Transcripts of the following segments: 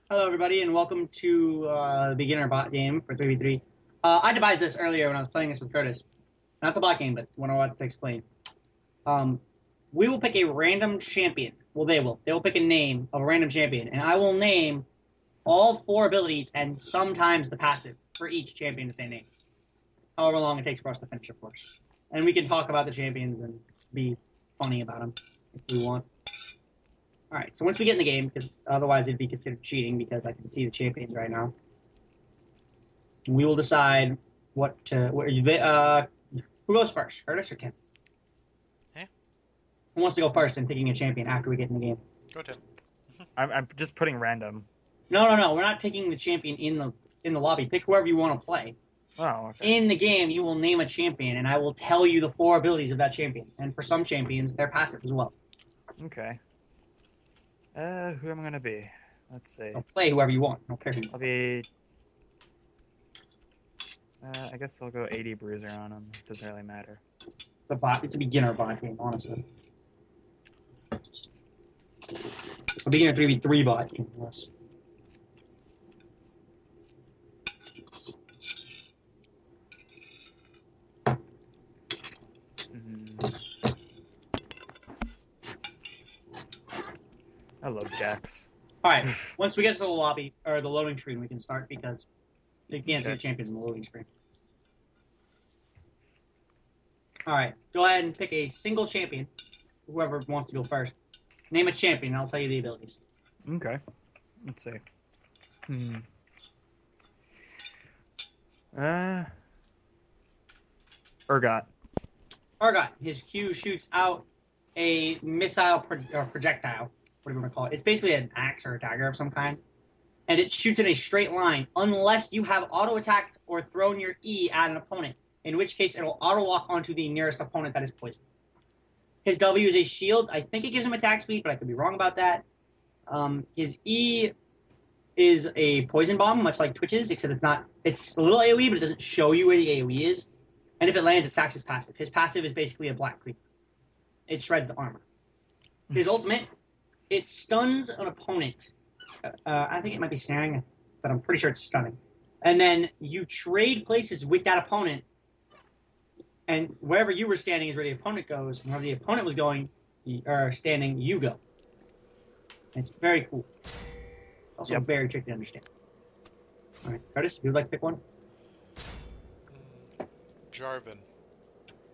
Hello, everybody, and welcome to the beginner bot game for 3v3. I devised this earlier when I was playing this with Curtis. Not the bot game, but what I wanted to explain. Um, we will pick a random champion. Well, they will. They will pick a name of a random champion, and I will name all four abilities and sometimes the passive for each champion that they name. However long it takes for us to finish, of course. And we can talk about the champions and be funny about them if we want. All right, so once we get in the game, because otherwise it'd be considered cheating because I can see the champions right now. We will decide who goes first, Curtis or Tim? Hey. Who wants to go first in picking a champion after we get in the game? Go, Tim. I'm just putting random. No. We're not picking the champion in the lobby. Pick whoever you want to play. Oh, okay. In the game, you will name a champion, and I will tell you the four abilities of that champion. And for some champions, they're passive as well. Okay. Who am I gonna be? Let's see. So play whoever you want. I don't care who you I'll be. I guess I'll go 80 bruiser on him. Doesn't really matter. It's a beginner bot game, honestly. A beginner 3v3 bot game, yes. I love Jax. All right. Once we get to the lobby or the loading screen, we can start because you can't see the champions in the loading screen. All right. Go ahead and pick a single champion. Whoever wants to go first. Name a champion, and I'll tell you the abilities. Okay. Let's see. Urgot. Urgot. His Q shoots out a missile or projectile. What do you want to call it? It's basically an axe or a dagger of some kind. And it shoots in a straight line unless you have auto-attacked or thrown your E at an opponent, in which case it'll auto-lock onto the nearest opponent that is poisoned. His W is a shield. I think it gives him attack speed, but I could be wrong about that. His E is a poison bomb, much like Twitch's, except it's a little AoE, but it doesn't show you where the AoE is. And if it lands, it stacks his passive. His passive is basically a black creeper. It shreds the armor. His ultimate, it stuns an opponent. I think it might be snaring, but I'm pretty sure it's stunning. And then you trade places with that opponent, and wherever you were standing is where the opponent goes, and wherever the opponent was going or standing, you go. And it's very cool. Also very tricky to understand. All right, Curtis, if you'd like to pick one. Jarvan.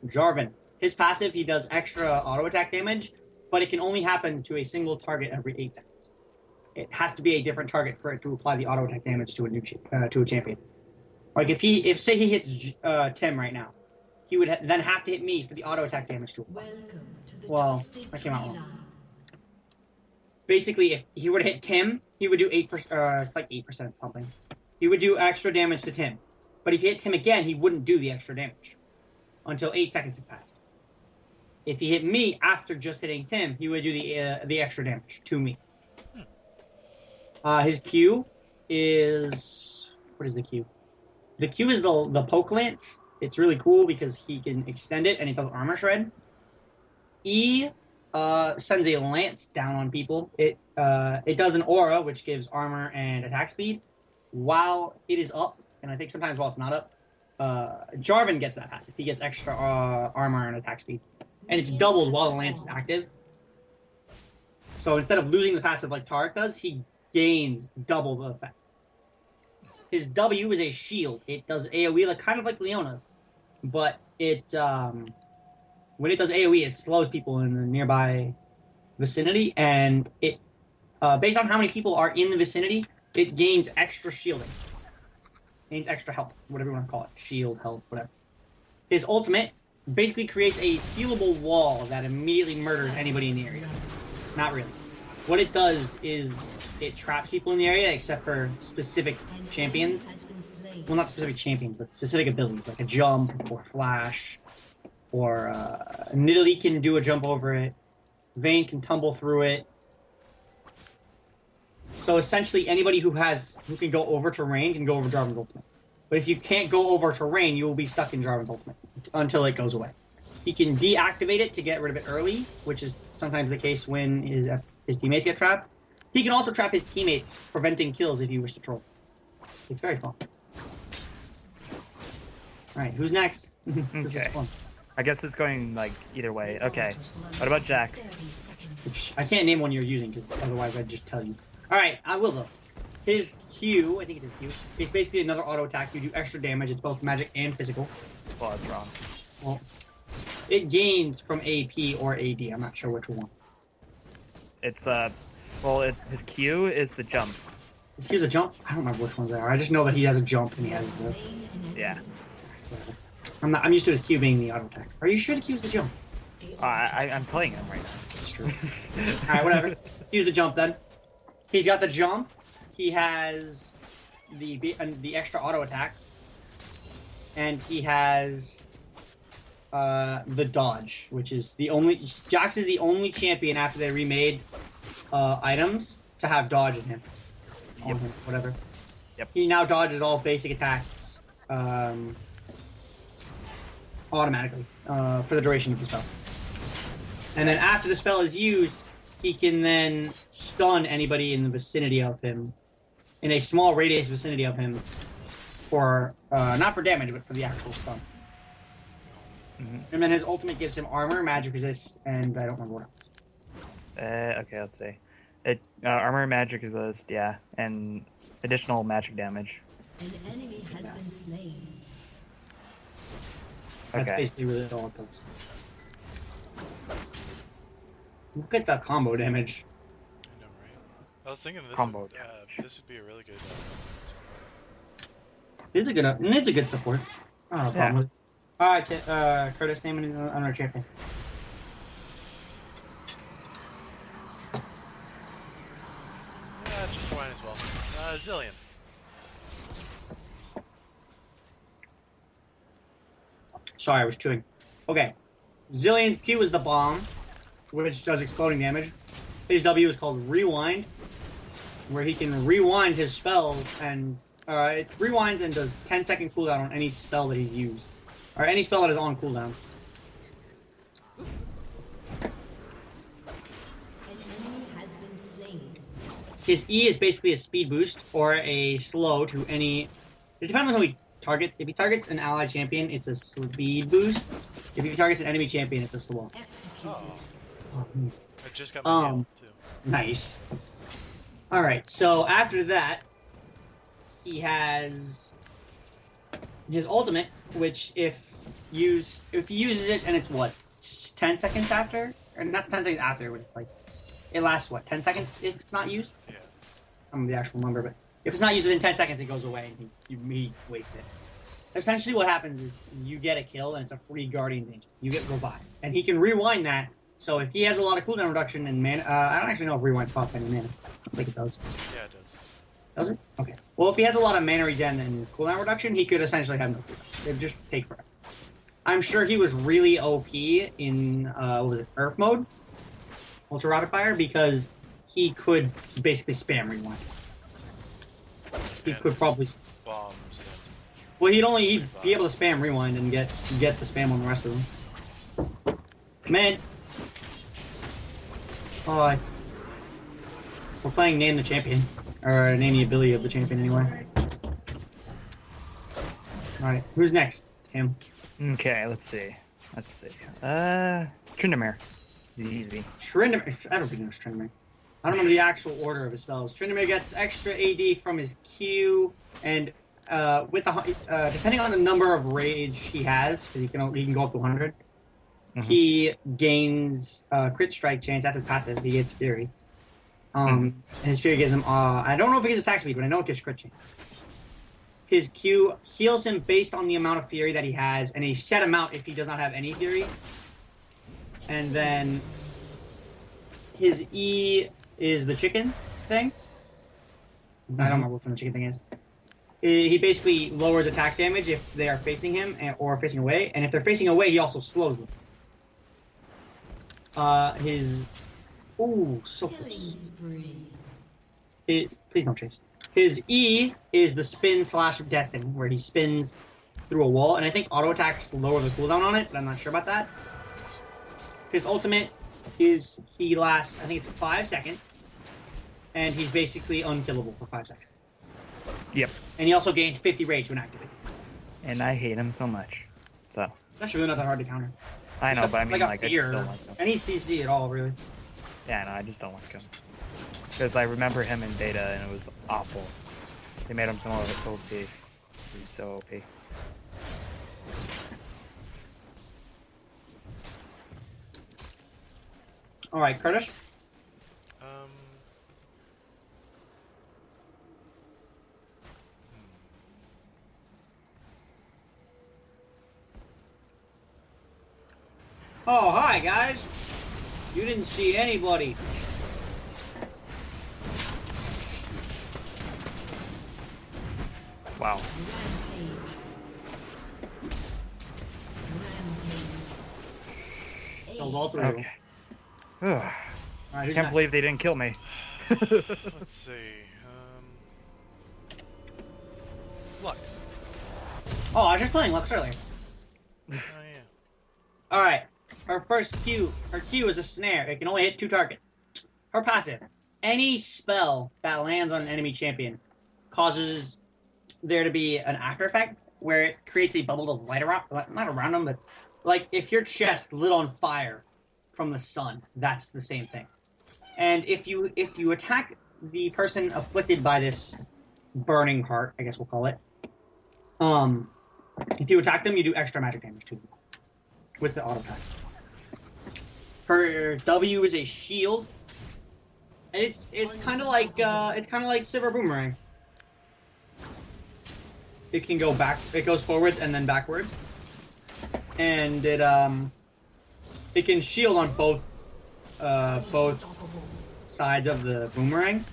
Jarvan. His passive, he does extra auto attack damage, but it can only happen to a single target every 8 seconds. It has to be a different target for it to apply the auto attack damage to a champion. Like if say he hits Tim right now, he would then have to hit me for the auto attack damage to apply. Well, that came out wrong. Basically, if he were to hit Tim, he would do 8%. It's like 8% something. He would do extra damage to Tim, but if he hit Tim again, he wouldn't do the extra damage until 8 seconds have passed. If he hit me after just hitting Tim, he would do the extra damage to me. His Q is... What is the Q? The Q is the Poke Lance. It's really cool because he can extend it and it does armor shred. E sends a lance down on people. It does an aura, which gives armor and attack speed, while it is up, and I think sometimes while it's not up. Jarvan gets that passive. He gets extra armor and attack speed. And it's doubled while the lance is active. So instead of losing the passive like Taric does, he gains double the effect. His W is a shield. It does AoE kind of like Leona's, but it when it does AoE, it slows people in the nearby vicinity, and it based on how many people are in the vicinity, it gains extra shielding, gains extra health, whatever you want to call it, shield, health, whatever. His ultimate basically creates a sealable wall that immediately murders anybody in the area. Not really. What it does is it traps people in the area except for specific champions. Well, not specific champions, but specific abilities, like a jump or flash, or Nidalee can do a jump over it. Vayne can tumble through it. So essentially, anybody who can go over terrain can go over Jarvan's ultimate. But if you can't go over terrain, you will be stuck in Jarvan's ultimate until it goes away. He can deactivate it to get rid of it early, which is sometimes the case when his teammates get trapped. He can also trap his teammates, preventing kills if you wish to troll. It's very fun. Alright, who's next? This is Okay. fun. I guess it's going like either way. Okay. What about Jax? Which I can't name one you're using because otherwise I'd just tell you. Alright, I will though. His Q, I think it is Q, is basically another auto attack. You do extra damage. It's both magic and physical. Well, that's wrong. Well, it gains from AP or AD. I'm not sure which one. It's his Q is the jump. Is Q's a jump? I don't remember which ones they are. I just know that he has a jump and he has the. Yeah. Whatever. I'm used to his Q being the auto attack. Are you sure the Q is the jump? I'm playing him right now. That's true. Alright, whatever. Use the jump then. He's got the jump. He has the extra auto attack. And he has the dodge, which is the only. Jax is the only champion after they remade items to have dodge in him. On him, whatever. Yep. He now dodges all basic attacks automatically for the duration of the spell. And then after the spell is used, he can then stun anybody in the vicinity of him, in a small radius vicinity of him, for not for damage, but for the actual stun. Mhm. And then his ultimate gives him armor, magic resist, and I don't remember what else. Okay, let's see. It armor, magic resist, yeah, and additional magic damage. An enemy has been slain. That's Okay. basically really all it does. Look at that combo damage. I know, right? I was thinking Combo would, damage. this would be a really good. It's a good support. I don't have a problem with it. Alright, Curtis, name another champion. Yeah, just fine as well. Zillion. Sorry, I was chewing. Okay. Zillion's Q is the bomb, which does exploding damage. His W is called Rewind, where he can rewind his spells, and it rewinds and does 10-second cooldown on any spell that he's used. Or any spell that is on cooldown. An enemy has been slain. His E is basically a speed boost or a slow to any. It depends on who he targets. If he targets an allied champion, it's a speed boost. If he targets an enemy champion, it's a slow. Executed. Oh, I just got my heal, too. Nice. Alright, so after that, he has his ultimate, which if he uses it and it's what, 10 seconds after? Or not 10 seconds after, but it's like, it lasts what, 10 seconds if it's not used? Yeah. I don't know the actual number, but if it's not used within 10 seconds, it goes away and he wastes it. Essentially what happens is you get a kill and it's a free Guardian's Angel. You get revived. And he can rewind that, so if he has a lot of cooldown reduction and mana, I don't actually know if rewind costs any mana. I think it does. Yeah, it does. Does it? Okay. Well, if he has a lot of mana regen and cooldown reduction, he could essentially have no cooldown. It would just take forever. I'm sure he was really OP in, what was it, Earth mode? Ultra Rapid Fire, because he could basically spam rewind. He And could probably... bombs. Well, he'd be able to spam rewind and get the spam on the rest of them. Man. Oh, we're playing Name the Champion. Or Name the Ability of the Champion, anyway. Alright, who's next? Him. Okay, let's see. Tryndamere. Easy. Tryndamere. Everybody knows Tryndamere. I don't remember the actual order of his spells. Tryndamere gets extra AD from his Q, and with the depending on the number of rage he has, because he can go up to 100, he gains crit strike chance. That's his passive. He gets Fury. And his Fury gives him. I don't know if it gives attack speed, but I know it gives crit chance. His Q heals him based on the amount of Fury that he has, and a set amount if he does not have any Fury. And then his E is the chicken thing. I don't remember what the chicken thing is. He basically lowers attack damage if they are facing him or facing away, and if they're facing away, he also slows them. His... Ooh, so Killing close. spree. Please don't chase. His E is the spin/Destiny, where he spins through a wall, and I think auto attacks lower the cooldown on it, but I'm not sure about that. His ultimate is he lasts, I think it's 5 seconds, and he's basically unkillable for 5 seconds. Yep. And he also gains 50 rage when activated. And I hate him so much. So That's really not that hard to counter. I know, but I mean, a like, I fear. just don't like him. Any CC at all, really. Yeah, no, I just don't like him. Because I remember him in beta, and it was awful. They made him so OP. He's so OP. All right, Kurdish. Oh, hi, guys. You didn't see anybody. Wow. Killed all three. Okay. Ugh. All right, who's Can't next? believe they didn't kill me. Let's see. Lux. Oh, I was just playing Lux earlier. Oh yeah. All right. Her first Q. Her Q is a snare. It can only hit 2 targets. Her passive. Any spell that lands on an enemy champion causes there to be an after effect where it creates a bubble of light around, not around them, but like if your chest lit on fire from the sun, that's the same thing. And if you attack the person afflicted by this burning heart, I guess we'll call it, if you attack them, you do extra magic damage to them with the auto attack. Her W is a shield, and it's kind of like Sivir Boomerang. It can go back. It goes forwards and then backwards, and it can shield on both sides of the boomerang.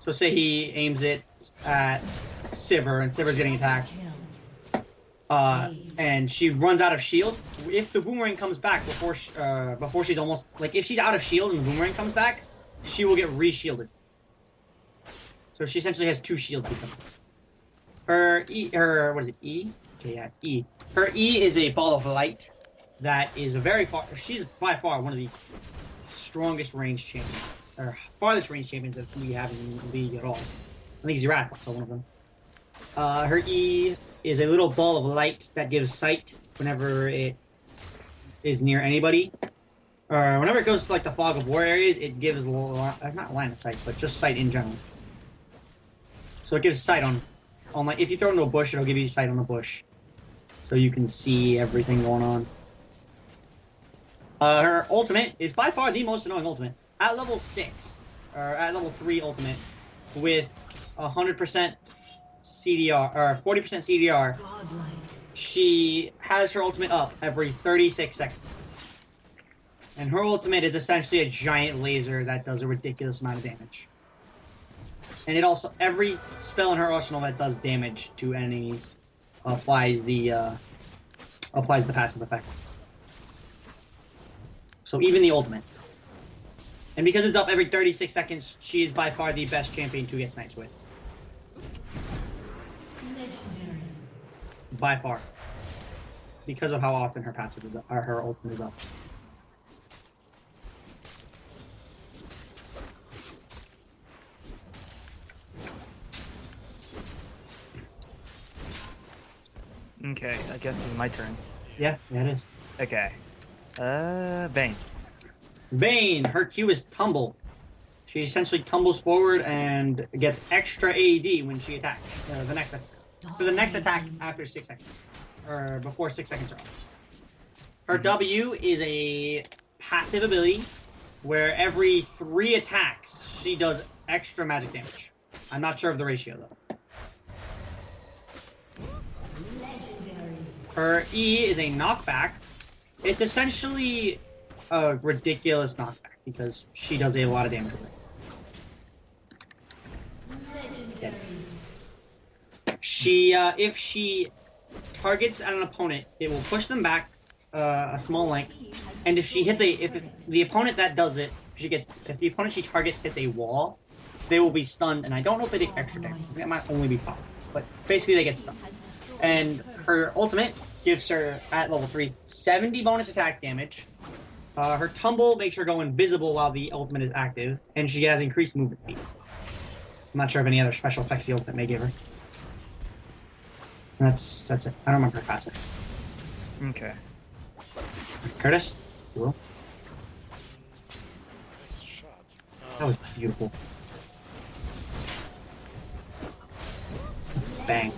So say he aims it at Sivir, and Sivir's getting attacked. And she runs out of shield. If the boomerang comes back before she's almost like if she's out of shield and the boomerang comes back, she will get re-shielded. So she essentially has 2 shields with them. What is it? E? Okay, yeah, it's E. Her E is a ball of light that is a very far. She's by far one of the strongest range champions, or farthest range champions that we have in the league at all. I think Xerath is one of them. Her E is a little ball of light that gives sight whenever it is near anybody. Or whenever it goes to like the fog of war areas, it gives not line of sight, but just sight in general. So it gives sight on like if you throw it into a bush, it'll give you sight on the bush, so you can see everything going on. Her ultimate is by far the most annoying ultimate at level 6 or at level 3 ultimate with 100% CDR or 40% CDR. She has her ultimate up every 36 seconds. And her ultimate is essentially a giant laser that does a ridiculous amount of damage. And it also, every spell in her arsenal that does damage to enemies applies the passive effect. So even the ultimate. And because it's up every 36 seconds, she is by far the best champion to get snipes with. Legendary. By far. Because of how often her passive is up, or her ultimate is up. Okay, I guess it's my turn. Yeah, it is. Okay. Bane. Vayne, her Q is tumble. She essentially tumbles forward and gets extra AD when she attacks. For the next attack after 6 seconds. Or before 6 seconds are up. Her W is a passive ability where every 3 attacks she does extra magic damage. I'm not sure of the ratio though. Legendary. Her E is a knockback. It's essentially a ridiculous knockback because she does a lot of damage with it. Legendary. If she targets at an opponent, it will push them back a small length, and if she hits if the opponent that does it, if the opponent she targets hits a wall, they will be stunned. And I don't know if they take extra damage. I think it might only be pop, but basically they get stunned. And her ultimate gives her at level 3 70 bonus attack damage, Her tumble makes her go invisible while the ultimate is active, and she has increased movement speed. I'm not sure of any other special effects the ultimate may give her. That's it. I don't remember her passive. Okay. Curtis? You will? Nice shot. That was beautiful. Bang.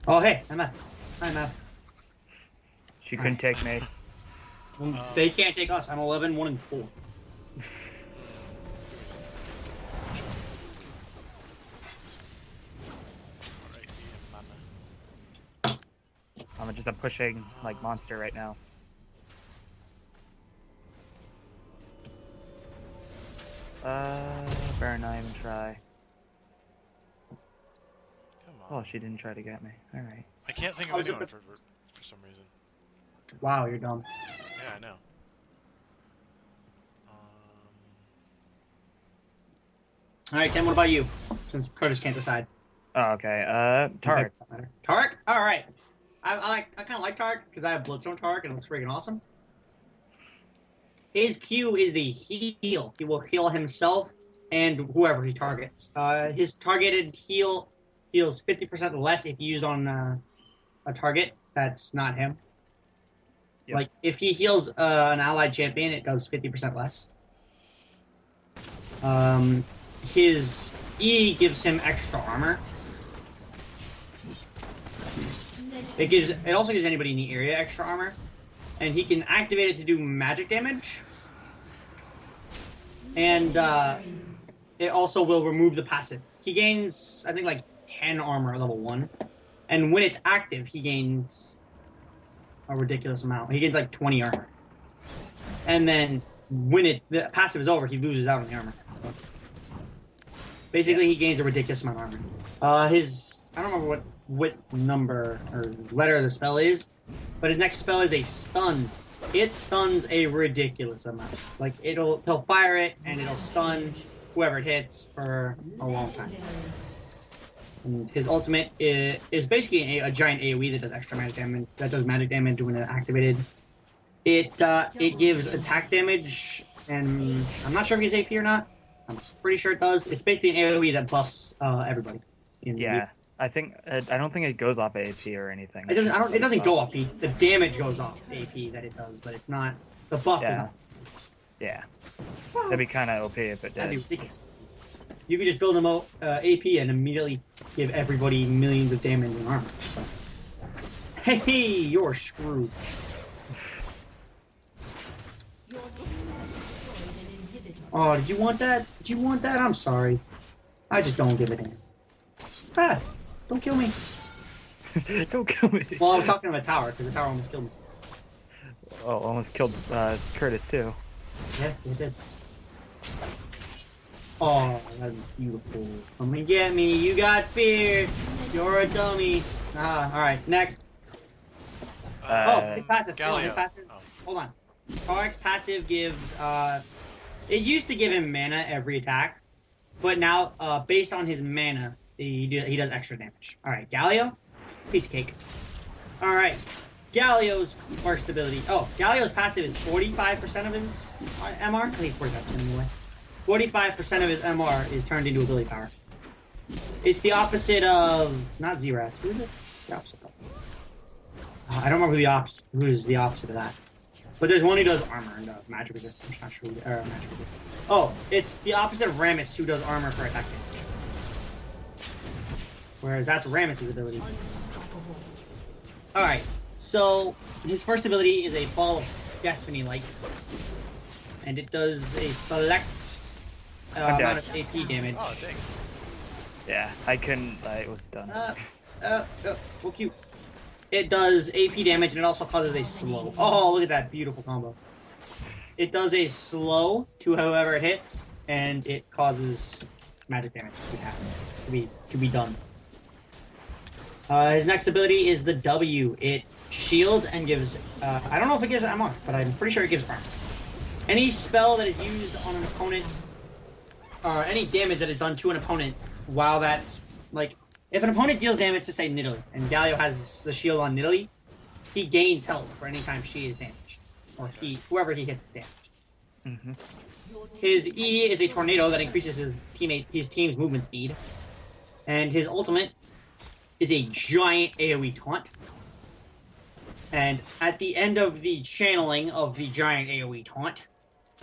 Oh, hey, I'm up. I'm up. She couldn't take me. They can't take us. I'm 11, 1, and 4. Alright, mana. I'm just a pushing like monster right now. Better not even try. Come on. Oh, she didn't try to get me. All right. I can't think Oh, of is it anyone for some reason. Wow, you're dumb. Yeah, I know. Alright, Tim, what about you? Since Curtis can't decide. Oh, okay. Tarek. Tarek? Alright. I kind of like Tarek because I have Bloodstone Tarek and it looks freaking awesome. His Q is the heal. He will heal himself and whoever he targets. His targeted heal heals 50% less if used on a target that's not him. Yep. Like, if he heals an allied champion, it does 50% less. His E gives him extra armor. It also gives anybody in the area extra armor. And he can activate it to do magic damage. And it also will remove the passive. He gains, I think, like 10 armor at level 1. And when it's active, he gains a ridiculous amount. He gains like 20 armor. And then when the passive is over, he loses out on the armor. Basically, he gains a ridiculous amount of armor. I don't remember what number or letter the spell is, but his next spell is a stun. It stuns a ridiculous amount. Like, he'll fire it and it'll stun whoever it hits for a long time. And his ultimate is basically a giant AoE that does extra magic damage. That does magic damage when it's activated. It gives attack damage, and I'm not sure if he's AP or not. I'm pretty sure it does. It's basically an AoE that buffs everybody. Yeah, I don't think it goes off AP or anything. It doesn't go off AP. The damage goes off AP that it does, but it's not. The buff does not. Yeah. That'd be kind of OP if it That'd be did. ridiculous. You could just build them out AP and immediately give everybody millions of damage and armor. So. Hey, you're screwed. Oh, did you want that? Did you want that? I'm sorry. I just don't give a damn. Ah, don't kill me. Don't kill me. Well, I was talking about a tower, because the tower almost killed me. Oh, almost killed Curtis too. Yeah, it did. Oh, that's beautiful. Come and get me. You got fear. You're a dummy. Alright, next. His passive. Galio. His passive. Oh. Hold on. Tarek's passive gives, it used to give him mana every attack, but now, based on his mana, he does extra damage. Alright, Galio, piece of cake. Alright, Galio's first ability. Oh, Galio's passive is 45% of his MR? I think 45% anyway. 45% of his MR is turned into ability power. It's the opposite of, not Xerath. Who is it? The opposite of. I don't remember who is the opposite of that. But there's one who does armor and magic resistance. Not sure. Magic resistance. Oh, it's the opposite of Rammus, who does armor for attack damage. Whereas that's Rammus' ability. Alright, so his first ability is a Ball of Destiny Light. And it does a select amount of AP damage. Oh, dang. Yeah, I couldn't. It was done. Well, cute. It does AP damage and it also causes a slow. Oh, look at that beautiful combo. It does a slow to whoever it hits, and it causes magic damage to be done. His next ability is the W. It shields and gives. I don't know if it gives MR, but I'm pretty sure it gives armor. Any spell that is used on an opponent, or any damage that is done to an opponent while that's like. If an opponent deals damage to, say, Nidalee, and Galio has the shield on Nidalee, he gains health for any time she is damaged. or he, whoever he hits is damaged. Mm-hmm. His E is a tornado that increases his team's movement speed, and his ultimate is a giant AoE taunt. And at the end of the channeling of the giant AoE taunt,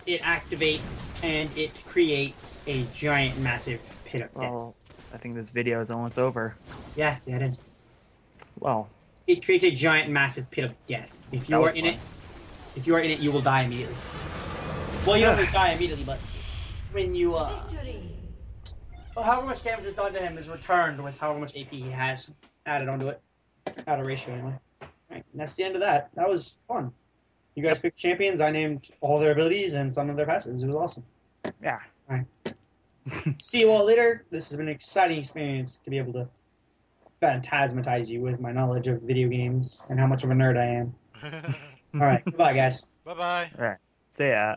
it activates and it creates a giant, massive pit of death. Well, I think this video is almost over. Yeah, it is. Well, It creates a giant, massive pit of death. If you That are was in fun. it, you will die immediately. Well, you don't have to die immediately, but when you Victory. however much damage is done to him is returned with however much AP he has added onto it, out of ratio anyway. Alright, and that's the end of that. That was fun. You guys picked champions. I named all their abilities and some of their passives. It was awesome. yeah. See you all later. This has been an exciting experience to be able to phantasmatize you with my knowledge of video games and how much of a nerd I am. All right, goodbye, guys. Bye bye. All right. See ya.